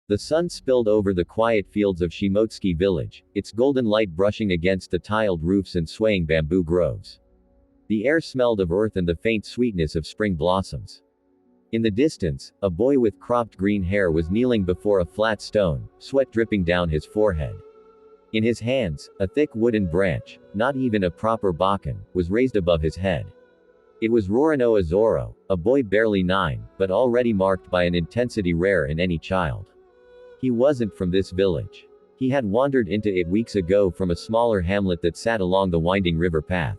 The sun spilled over the quiet fields of Shimotsuki village, its golden light brushing against the tiled roofs and swaying bamboo groves. The air smelled of earth and the faint sweetness of spring blossoms. In the distance, a boy with cropped green hair was kneeling before a flat stone, sweat dripping down his forehead. In his hands, a thick wooden branch, not even a proper bakan, was raised above his head. It was Roranoa Zoro, a boy barely 9, but already marked by an intensity rare in any child. He wasn't from this village. He had wandered into it weeks ago from a smaller hamlet that sat along the winding river path.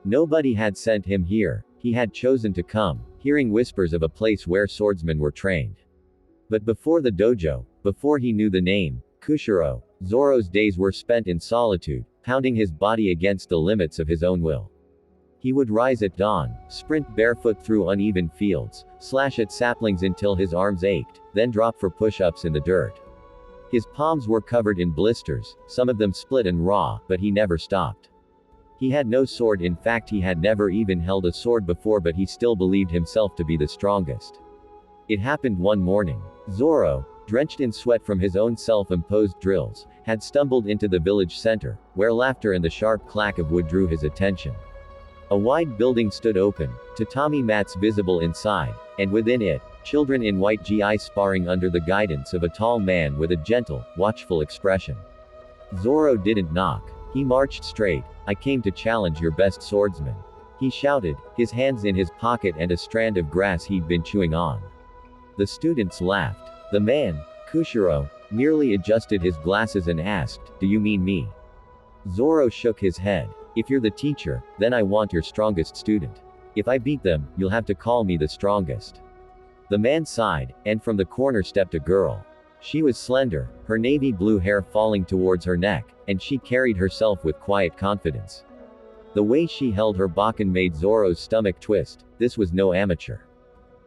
Nobody had sent him here, he had chosen to come, hearing whispers of a place where swordsmen were trained. But before the dojo, before he knew the name, Kushiro, Zoro's days were spent in solitude, pounding his body against the limits of his own will. He would rise at dawn, sprint barefoot through uneven fields, slash at saplings until his arms ached, then drop for push-ups in the dirt. His palms were covered in blisters, some of them split and raw, but he never stopped. He had no sword, in fact he had never even held a sword before, but he still believed himself to be the strongest. It happened one morning. Zoro, drenched in sweat from his own self-imposed drills, had stumbled into the village center, where laughter and the sharp clack of wood drew his attention. A wide building stood open, tatami mats visible inside, and within it, children in white gi sparring under the guidance of a tall man with a gentle, watchful expression. Zoro didn't knock. He marched straight. "I came to challenge your best swordsman," he shouted, his hands in his pocket and a strand of grass he'd been chewing on. The students laughed. The man, Kushiro, merely adjusted his glasses and asked, "Do you mean me?" Zoro shook his head. "If you're the teacher, then I want your strongest student. If I beat them, you'll have to call me the strongest." The man sighed, and from the corner stepped a girl. She was slender, her navy blue hair falling towards her neck, and she carried herself with quiet confidence. The way she held her bakan made Zoro's stomach twist. This was no amateur.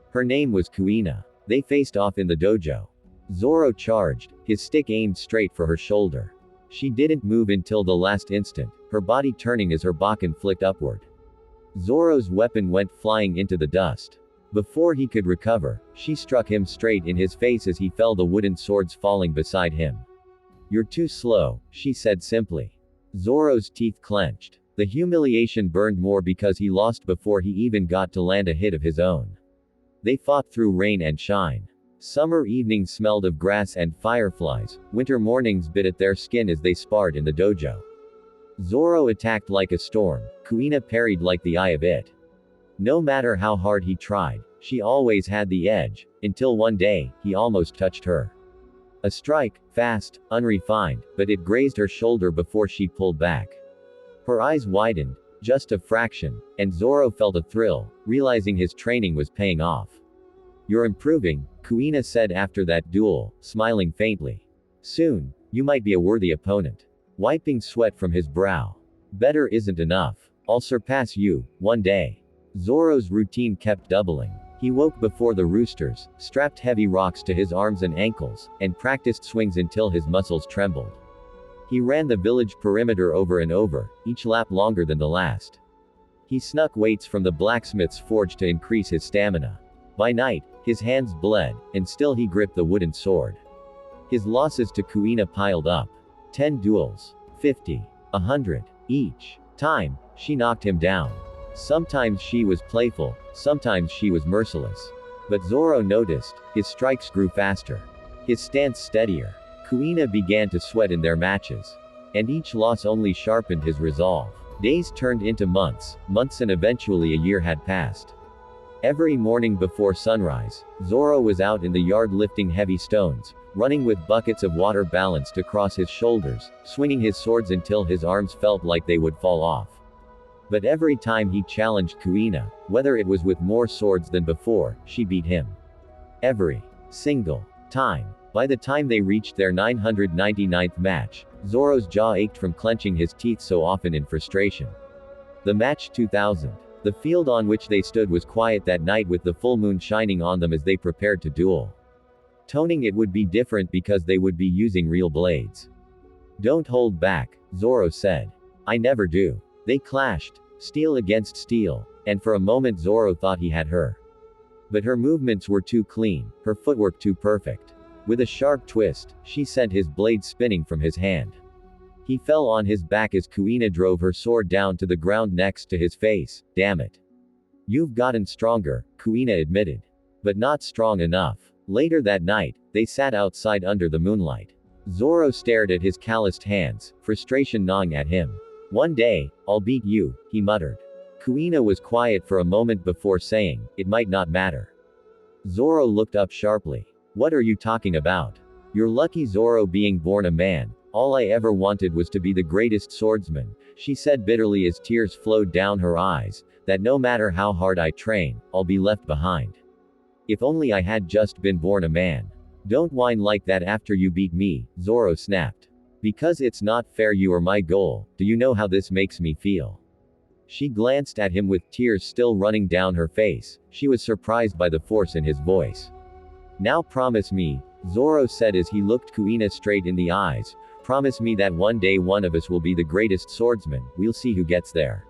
Her name was Kuina. They faced off in the dojo. Zoro charged, his stick aimed straight for her shoulder. She didn't move until the last instant, her body turning as her bakan flicked upward. Zoro's weapon went flying into the dust. Before he could recover, she struck him straight in his face as he fell, the wooden swords falling beside him. "You're too slow," she said simply. Zoro's teeth clenched. The humiliation burned more because he lost before he even got to land a hit of his own. They fought through rain and shine. Summer evenings smelled of grass and fireflies, winter mornings bit at their skin as they sparred in the dojo. Zoro attacked like a storm, Kuina parried like the eye of it. No matter how hard he tried, she always had the edge, until one day, he almost touched her. A strike, fast, unrefined, but it grazed her shoulder before she pulled back. Her eyes widened, just a fraction, and Zoro felt a thrill, realizing his training was paying off. "You're improving," Kuina said after that duel, smiling faintly. "Soon, you might be a worthy opponent." Wiping sweat from his brow. "Better isn't enough. I'll surpass you, one day." Zoro's routine kept doubling. He woke before the roosters, strapped heavy rocks to his arms and ankles, and practiced swings until his muscles trembled. He ran the village perimeter over and over, each lap longer than the last. He snuck weights from the blacksmith's forge to increase his stamina. By night, his hands bled, and still he gripped the wooden sword. His losses to Kuina piled up. 10 duels. 50. 100. Each time, she knocked him down. Sometimes she was playful, sometimes she was merciless. But Zoro noticed, his strikes grew faster. His stance steadier. Kuina began to sweat in their matches. And each loss only sharpened his resolve. Days turned into months, and eventually a year had passed. Every morning before sunrise, Zoro was out in the yard lifting heavy stones, running with buckets of water balanced across his shoulders, swinging his swords until his arms felt like they would fall off. But every time he challenged Kuina, whether it was with more swords than before, she beat him. Every single time. By the time they reached their 999th match, Zoro's jaw ached from clenching his teeth so often in frustration. The match 2000. The field on which they stood was quiet that night, with the full moon shining on them as they prepared to duel. Toning it would be different because they would be using real blades. "Don't hold back," Zoro said. "I never do." They clashed, steel against steel, and for a moment Zoro thought he had her. But her movements were too clean, her footwork too perfect. With a sharp twist, she sent his blade spinning from his hand. He fell on his back as Kuina drove her sword down to the ground next to his face. Damn it. You've gotten stronger, Kuina admitted. But not strong enough. Later that night, they sat outside under the moonlight. Zoro stared at his calloused hands, frustration gnawing at him. One day, I'll beat you, he muttered. Kuina was quiet for a moment before saying, it might not matter. Zoro looked up sharply. What are you talking about? You're lucky, Zoro, being born a man. All I ever wanted was to be the greatest swordsman, she said bitterly as tears flowed down her eyes, that no matter how hard I train, I'll be left behind. If only I had just been born a man. Don't whine like that after you beat me, Zoro snapped. Because it's not fair, you are my goal. Do you know how this makes me feel? She glanced at him with tears still running down her face. She was surprised by the force in his voice. Now promise me, Zoro said as he looked Kuina straight in the eyes. Promise me that one day one of us will be the greatest swordsman. We'll see who gets there.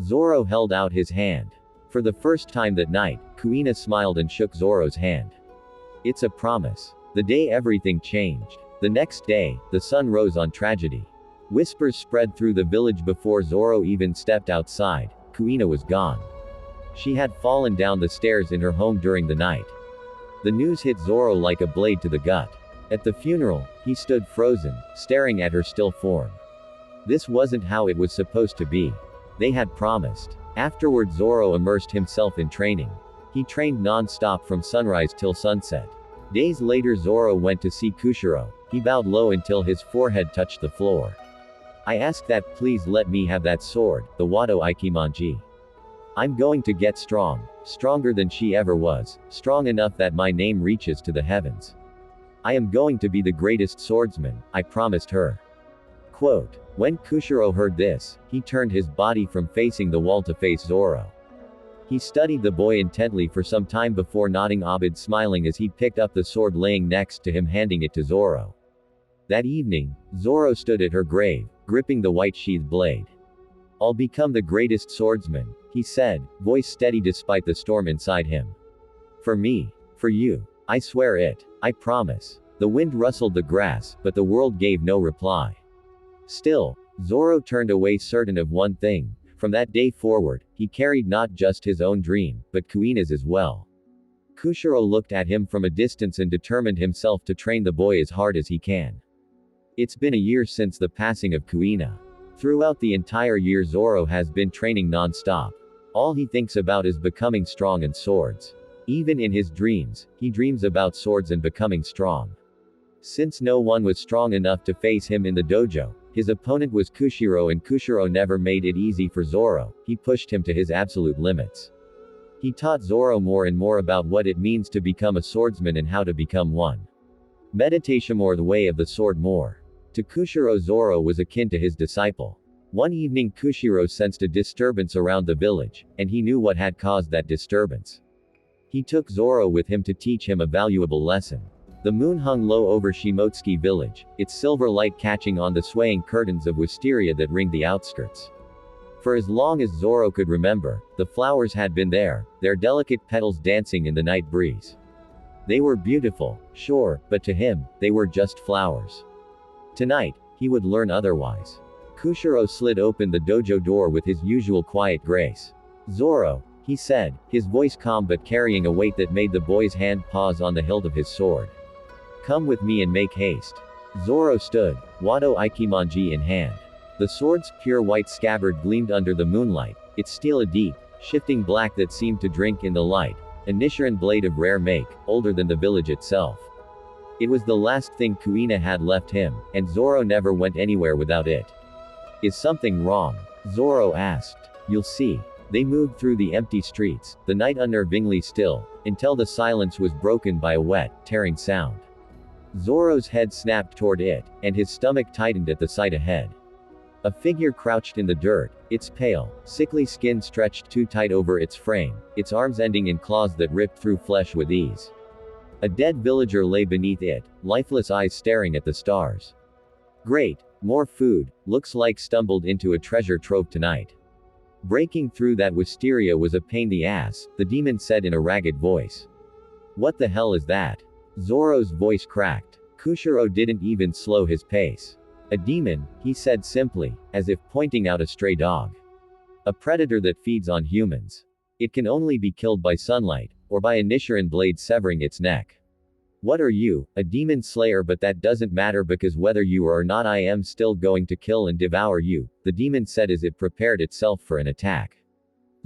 Zoro held out his hand. For the first time that night, Kuina smiled and shook Zoro's hand. It's a promise. The day everything changed. The next day, the sun rose on tragedy. Whispers spread through the village before Zoro even stepped outside. Kuina was gone. She had fallen down the stairs in her home during the night. The news hit Zoro like a blade to the gut. At the funeral, he stood frozen, staring at her still form. This wasn't how it was supposed to be. They had promised. Afterward, Zoro immersed himself in training. He trained non-stop from sunrise till sunset. Days later, Zoro went to see Kushiro. He bowed low until his forehead touched the floor. I ask that please let me have that sword, the Wado Ikimonji. I'm going to get strong. Stronger than she ever was. Strong enough that my name reaches to the heavens. I am going to be the greatest swordsman, I promised her. Quote. When Kushiro heard this, he turned his body from facing the wall to face Zoro. He studied the boy intently for some time before nodding Abid, smiling as he picked up the sword laying next to him, handing it to Zoro. That evening, Zoro stood at her grave, gripping the white sheathed blade. I'll become the greatest swordsman, he said, voice steady despite the storm inside him. For me. For you. I swear it. I promise. The wind rustled the grass, but the world gave no reply. Still, Zoro turned away, certain of one thing. From that day forward, he carried not just his own dream, but Kuina's as well. Kushiro looked at him from a distance and determined himself to train the boy as hard as he can. It's been a year since the passing of Kuina. Throughout the entire year, Zoro has been training non-stop. All he thinks about is becoming strong and swords. Even in his dreams, he dreams about swords and becoming strong. Since no one was strong enough to face him in the dojo, his opponent was Kushiro, and Kushiro never made it easy for Zoro. He pushed him to his absolute limits. He taught Zoro more and more about what it means to become a swordsman and how to become one. Meditation more, the way of the sword more. To Kushiro, Zoro was akin to his disciple. One evening, Kushiro sensed a disturbance around the village, and he knew what had caused that disturbance. He took Zoro with him to teach him a valuable lesson. The moon hung low over Shimotsuki village, its silver light catching on the swaying curtains of wisteria that ringed the outskirts. For as long as Zoro could remember, the flowers had been there, their delicate petals dancing in the night breeze. They were beautiful, sure, but to him, they were just flowers. Tonight, he would learn otherwise. Kushiro slid open the dojo door with his usual quiet grace. Zoro, he said, his voice calm but carrying a weight that made the boy's hand pause on the hilt of his sword. Come with me and make haste. Zoro stood, Wado Ikimonji in hand. The sword's pure white scabbard gleamed under the moonlight, its steel a deep, shifting black that seemed to drink in the light, a Nichiren blade of rare make, older than the village itself. It was the last thing Kuina had left him, and Zoro never went anywhere without it. Is something wrong? Zoro asked. You'll see. They moved through the empty streets, the night unnervingly still, until the silence was broken by a wet, tearing sound. Zoro's head snapped toward it, and his stomach tightened at the sight ahead. A figure crouched in the dirt, its pale, sickly skin stretched too tight over its frame, its arms ending in claws that ripped through flesh with ease. A dead villager lay beneath it, lifeless eyes staring at the stars. Great, more food, looks like stumbled into a treasure trove tonight. Breaking through that wisteria was a pain in the ass, the demon said in a ragged voice. What the hell is that? Zoro's voice cracked. Kushiro didn't even slow his pace. A demon, he said simply, as if pointing out a stray dog. A predator that feeds on humans. It can only be killed by sunlight, or by a Nichiren blade severing its neck. What are you, a demon slayer? But that doesn't matter because whether you are or not I am still going to kill and devour you, the demon said as it prepared itself for an attack.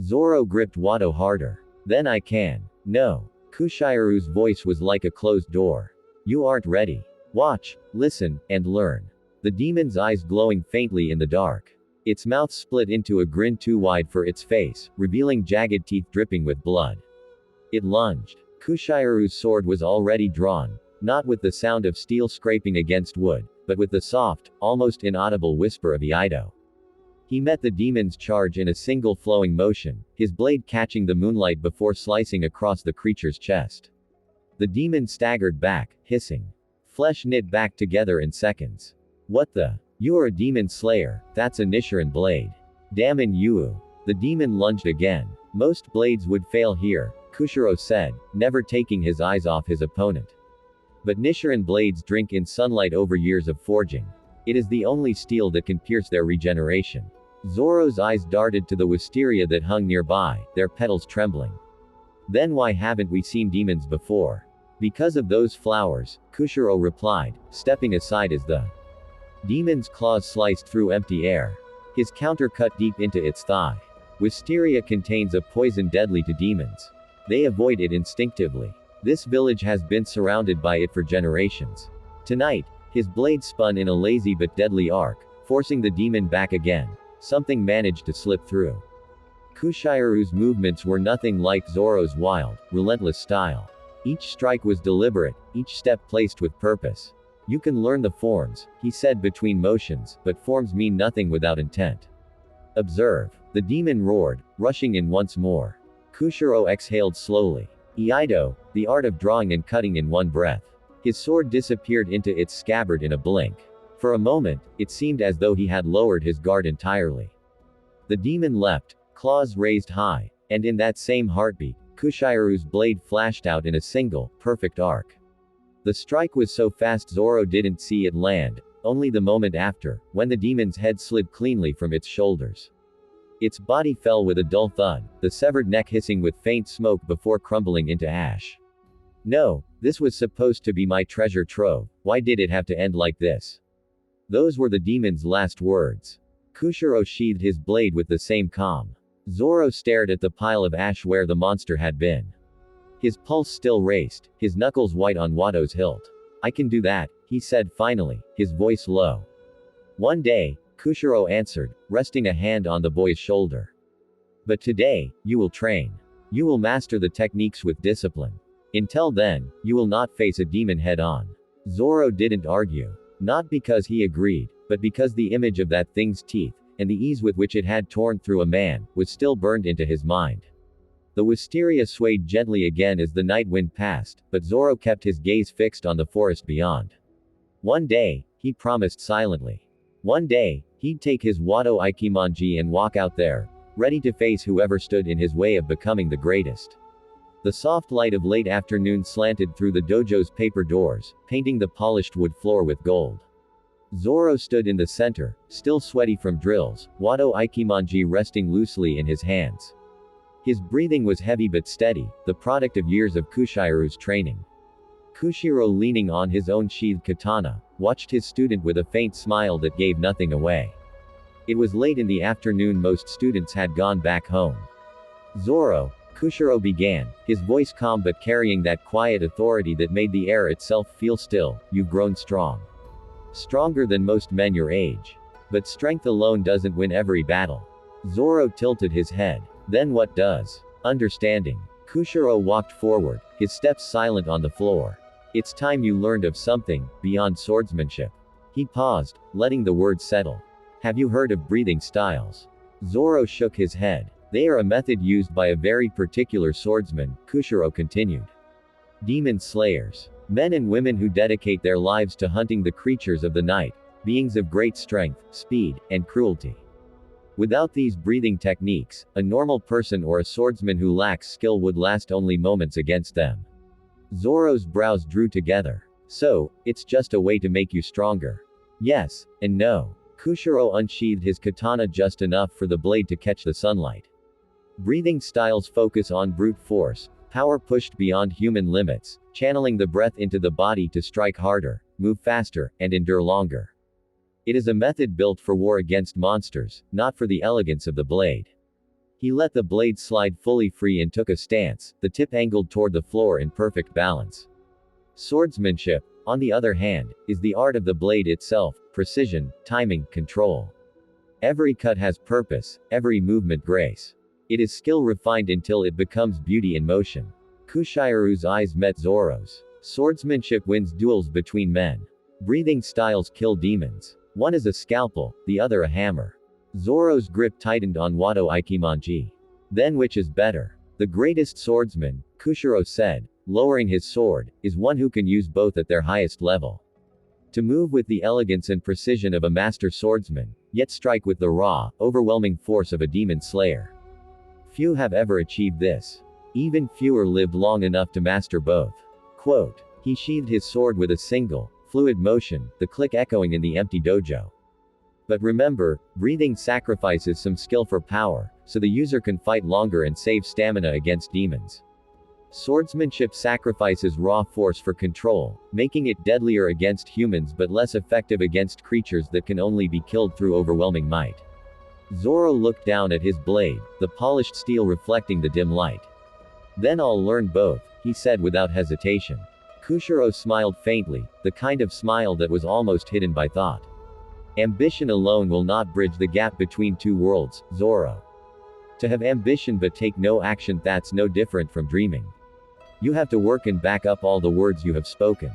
Zoro gripped Wado harder. Then I can. No. Kushiru's voice was like a closed door. You aren't ready. Watch, listen, and learn. The demon's eyes glowing faintly in the dark. Its mouth split into a grin too wide for its face, revealing jagged teeth dripping with blood. It lunged. Kushiru's sword was already drawn, not with the sound of steel scraping against wood, but with the soft, almost inaudible whisper of Iaido. He met the demon's charge in a single flowing motion, his blade catching the moonlight before slicing across the creature's chest. The demon staggered back, hissing. Flesh knit back together in seconds. What the? You're a demon slayer, that's a Nichiren blade. Daemon Yuu. The demon lunged again. Most blades would fail here, Kushiro said, never taking his eyes off his opponent. But Nichiren blades drink in sunlight over years of forging. It is the only steel that can pierce their regeneration. Zoro's eyes darted to the wisteria that hung nearby, their petals trembling. Then why haven't we seen demons before? Because of those flowers, Kushiro replied, stepping aside as the demon's claws sliced through empty air. His counter cut deep into its thigh. Wisteria contains a poison deadly to demons. They avoid it instinctively. This village has been surrounded by it for generations. Tonight, his blade spun in a lazy but deadly arc, forcing the demon back again. Something managed to slip through. Kushiru's movements were nothing like Zoro's wild, relentless style. Each strike was deliberate, each step placed with purpose. You can learn the forms, he said between motions, but forms mean nothing without intent. Observe. The demon roared, rushing in once more. Kushiro exhaled slowly. Iaido, the art of drawing and cutting in one breath. His sword disappeared into its scabbard in a blink. For a moment, it seemed as though he had lowered his guard entirely. The demon leapt, claws raised high, and in that same heartbeat, Kushiru's blade flashed out in a single, perfect arc. The strike was so fast Zoro didn't see it land, only the moment after, when the demon's head slid cleanly from its shoulders. Its body fell with a dull thud, the severed neck hissing with faint smoke before crumbling into ash. No, this was supposed to be my treasure trove, why did it have to end like this? Those were the demon's last words. Kushiro sheathed his blade with the same calm. Zoro stared at the pile of ash where the monster had been. His pulse still raced, his knuckles white on Wado's hilt. I can do that, he said finally, his voice low. One day, Kushiro answered, resting a hand on the boy's shoulder. But today, you will train. You will master the techniques with discipline. Until then, you will not face a demon head-on. Zoro didn't argue. Not because he agreed, but because the image of that thing's teeth, and the ease with which it had torn through a man, was still burned into his mind. The wisteria swayed gently again as the night wind passed, but Zoro kept his gaze fixed on the forest beyond. One day, he promised silently. One day, he'd take his Wado Ikimonji and walk out there, ready to face whoever stood in his way of becoming the greatest. The soft light of late afternoon slanted through the dojo's paper doors, painting the polished wood floor with gold. Zoro stood in the center, still sweaty from drills, Wado Ikimonji resting loosely in his hands. His breathing was heavy but steady, the product of years of Kushiru's training. Kushiro, leaning on his own sheathed katana, watched his student with a faint smile that gave nothing away. It was late in the afternoon, most students had gone back home. Zoro, Kushiro began, his voice calm but carrying that quiet authority that made the air itself feel still, you've grown strong. Stronger than most men your age. But strength alone doesn't win every battle. Zoro tilted his head. Then what does? Understanding. Kushiro walked forward, his steps silent on the floor. It's time you learned of something, beyond swordsmanship. He paused, letting the words settle. Have you heard of breathing styles? Zoro shook his head. They are a method used by a very particular swordsman, Kushiro continued. Demon slayers. Men and women who dedicate their lives to hunting the creatures of the night, beings of great strength, speed, and cruelty. Without these breathing techniques, a normal person or a swordsman who lacks skill would last only moments against them. Zoro's brows drew together. So, it's just a way to make you stronger. Yes, and no. Kushiro unsheathed his katana just enough for the blade to catch the sunlight. Breathing styles focus on brute force, power pushed beyond human limits, channeling the breath into the body to strike harder, move faster, and endure longer. It is a method built for war against monsters, not for the elegance of the blade. He let the blade slide fully free and took a stance, the tip angled toward the floor in perfect balance. Swordsmanship, on the other hand, is the art of the blade itself, precision, timing, control. Every cut has purpose, every movement grace. It is skill refined until it becomes beauty in motion. Kushiru's eyes met Zoro's. Swordsmanship wins duels between men. Breathing styles kill demons. One is a scalpel, the other a hammer. Zoro's grip tightened on Wado Ikimonji. Then which is better? The greatest swordsman, Kushiro said, lowering his sword, is one who can use both at their highest level. To move with the elegance and precision of a master swordsman, yet strike with the raw, overwhelming force of a demon slayer. Few have ever achieved this. Even fewer lived long enough to master both. Quote, he sheathed his sword with a single, fluid motion, the click echoing in the empty dojo. But remember, breathing sacrifices some skill for power, so the user can fight longer and save stamina against demons. Swordsmanship sacrifices raw force for control, making it deadlier against humans but less effective against creatures that can only be killed through overwhelming might. Zoro looked down at his blade, the polished steel reflecting the dim light. Then I'll learn both, he said without hesitation. Kushiro smiled faintly, the kind of smile that was almost hidden by thought. Ambition alone will not bridge the gap between two worlds, Zoro. To have ambition but take no action, that's no different from dreaming. You have to work and back up all the words you have spoken.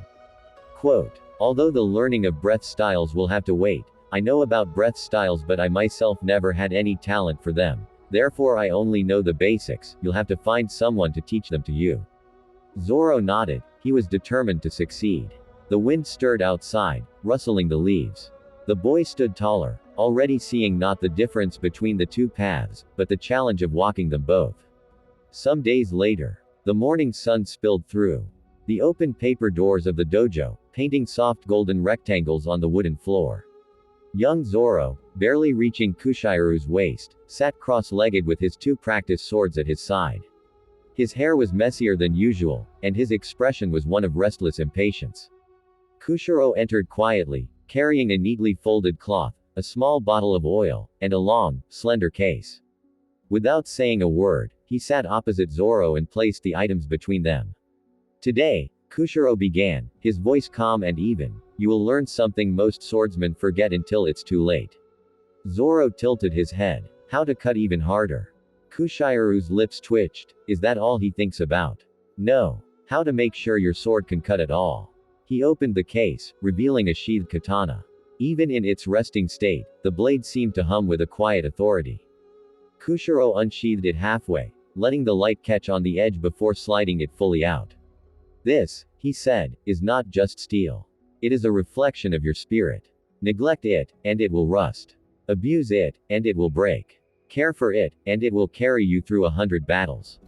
Quote, although the learning of breath styles will have to wait, I know about breath styles but I myself never had any talent for them, therefore I only know the basics, you'll have to find someone to teach them to you. Zoro nodded, he was determined to succeed. The wind stirred outside, rustling the leaves. The boy stood taller, already seeing not the difference between the two paths, but the challenge of walking them both. Some days later, the morning sun spilled through the open paper doors of the dojo, painting soft golden rectangles on the wooden floor. Young Zoro, barely reaching Kushiru's waist, sat cross-legged with his two practice swords at his side. His hair was messier than usual, and his expression was one of restless impatience. Kushiro entered quietly, carrying a neatly folded cloth, a small bottle of oil, and a long, slender case. Without saying a word, he sat opposite Zoro and placed the items between them. Today, Kushiro began, his voice calm and even, you will learn something most swordsmen forget until it's too late. Zoro tilted his head. How to cut even harder. Kushiru's lips twitched. Is that all he thinks about? No. How to make sure your sword can cut at all. He opened the case, revealing a sheathed katana. Even in its resting state, the blade seemed to hum with a quiet authority. Kushiro unsheathed it halfway, letting the light catch on the edge before sliding it fully out. This, he said, is not just steel. It is a reflection of your spirit. Neglect it, and it will rust. Abuse it, and it will break. Care for it, and it will carry you through 100 battles.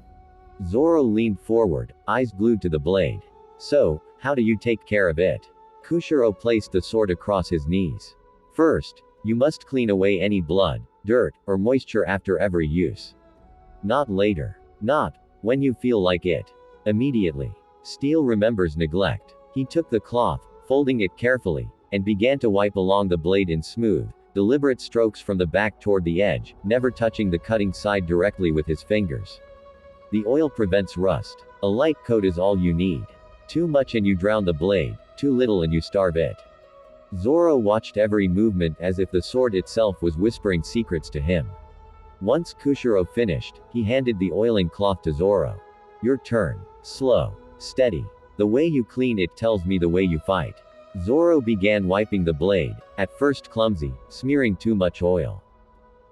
Zoro leaned forward, eyes glued to the blade. So, how do you take care of it? Kushiro placed the sword across his knees. First, you must clean away any blood, dirt, or moisture after every use. Not later. Not when you feel like it. Immediately. Steel remembers neglect. He took the cloth, folding it carefully, and began to wipe along the blade in smooth, deliberate strokes from the back toward the edge, never touching the cutting side directly with his fingers. The oil prevents rust. A light coat is all you need. Too much and you drown the blade, too little and you starve it. Zoro watched every movement as if the sword itself was whispering secrets to him. Once Kushiro finished, he handed the oiling cloth to Zoro. Your turn. Slow. Steady. The way you clean it tells me the way you fight. Zoro began wiping the blade, at first clumsy, smearing too much oil.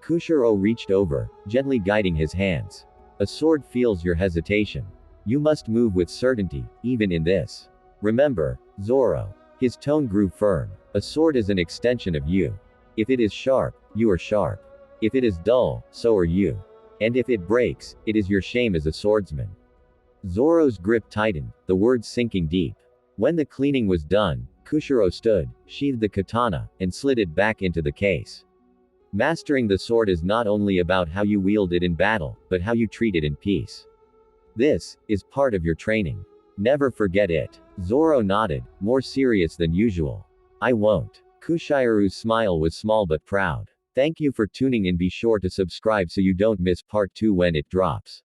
Kushiro reached over, gently guiding his hands. A sword feels your hesitation. You must move with certainty, even in this. Remember, Zoro. His tone grew firm. A sword is an extension of you. If it is sharp, you are sharp. If it is dull, so are you. And if it breaks, it is your shame as a swordsman. Zoro's grip tightened, the words sinking deep. When the cleaning was done, Kushiro stood, sheathed the katana, and slid it back into the case. Mastering the sword is not only about how you wield it in battle, but how you treat it in peace. This is part of your training. Never forget it. Zoro nodded, more serious than usual. I won't. Kushiro's smile was small but proud. Thank you for tuning in. Be sure to subscribe so you don't miss part 2 when it drops.